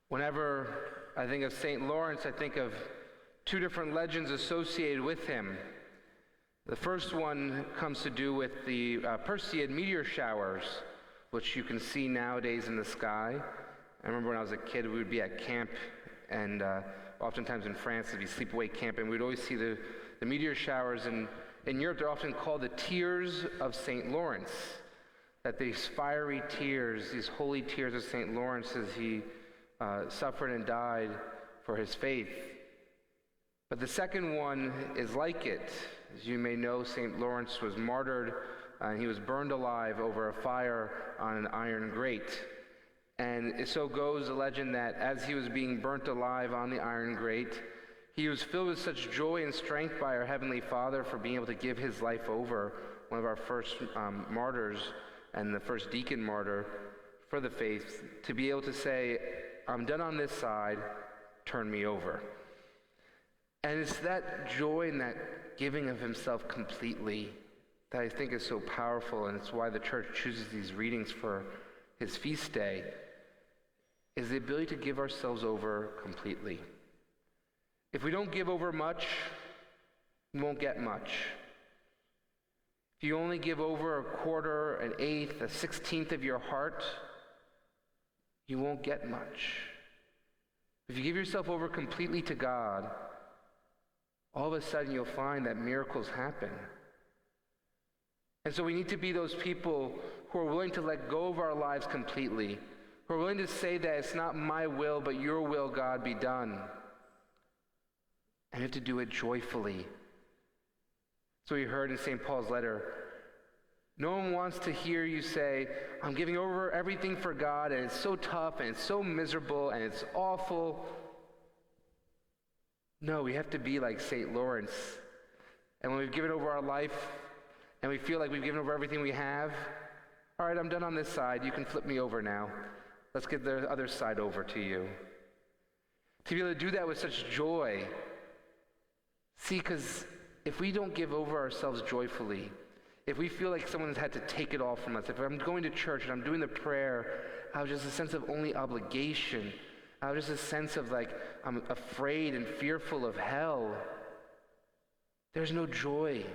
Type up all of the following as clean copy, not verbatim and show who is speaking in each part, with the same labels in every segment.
Speaker 1: Whenever I think of St. Lawrence, I think of two different legends associated with him. The first one comes to do with the Perseid meteor showers, which you can see nowadays in the sky. I remember when I was a kid, we would be at camp, and oftentimes in France, it'd be sleepaway camp, and we'd always see the meteor showers. And in Europe, they're often called the tears of St. Lawrence. That these fiery tears, these holy tears of St. Lawrence as he suffered and died for his faith. But the second one is like it. As you may know, St. Lawrence was martyred, and he was burned alive over a fire on an iron grate. And so goes the legend that as he was being burnt alive on the iron grate, he was filled with such joy and strength by our Heavenly Father for being able to give his life over, one of our first martyrs and the first deacon martyr for the faith, to be able to say, I'm done on this side, turn me over. And it's that joy and that giving of himself completely that I think is so powerful, and it's why the church chooses these readings for his feast day, is the ability to give ourselves over completely. If we don't give over much, we won't get much. If you only give over a quarter, an eighth, a 16th of your heart, you won't get much. If you give yourself over completely to God, all of a sudden you'll find that miracles happen. And so we need to be those people who are willing to let go of our lives completely, who are willing to say that it's not my will, but your will, God, be done. And you have to do it joyfully. So we heard in St. Paul's letter, no one wants to hear you say, I'm giving over everything for God, and it's so tough, and it's so miserable, and it's awful. No, we have to be like St. Lawrence. And when we've given over our life, and we feel like we've given over everything we have, all right, I'm done on this side. You can flip me over now. Let's get the other side over to you. To be able to do that with such joy. See, because if we don't give over ourselves joyfully, if we feel like someone's had to take it all from us, if I'm going to church and I'm doing the prayer out of just a sense of only obligation, out of just a sense of like I'm afraid and fearful of hell, there's no joy.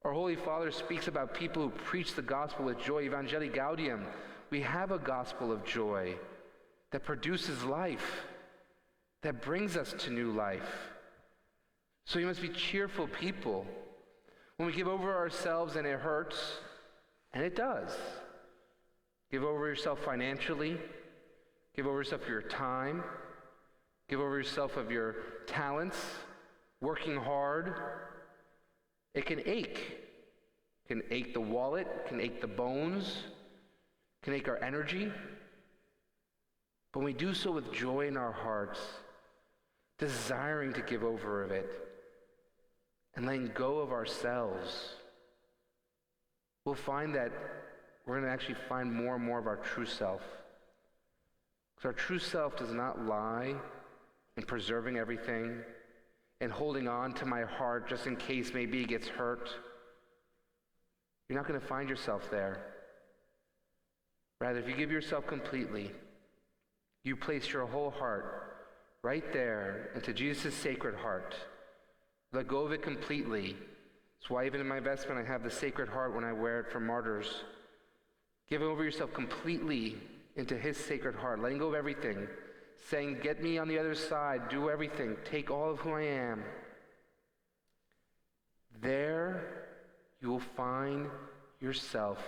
Speaker 1: Our Holy Father speaks about people who preach the gospel with joy, Evangelii Gaudium. We have a gospel of joy that produces life, that brings us to new life. So you must be cheerful people. When we give over ourselves and it hurts, and it does, give over yourself financially, give over yourself of your time, give over yourself of your talents, working hard. It can ache. It can ache the wallet, it can ache the bones, it can ache our energy. But when we do so with joy in our hearts, desiring to give over of it, and letting go of ourselves, we'll find that we're going to actually find more and more of our true self. Because our true self does not lie in preserving everything and holding on to my heart just in case maybe it gets hurt. You're not going to find yourself there. Rather, if you give yourself completely, you place your whole heart right there into Jesus' sacred heart. Let go of it completely. That's why even in my vestment I have the Sacred Heart when I wear it for martyrs. Give over yourself completely into his Sacred Heart, letting go of everything, saying, get me on the other side, do everything, take all of who I am. There you will find yourself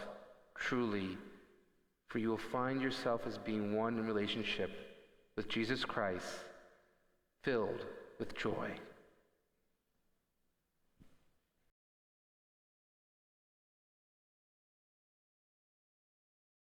Speaker 1: truly, for you will find yourself as being one in relationship with Jesus Christ, filled with joy.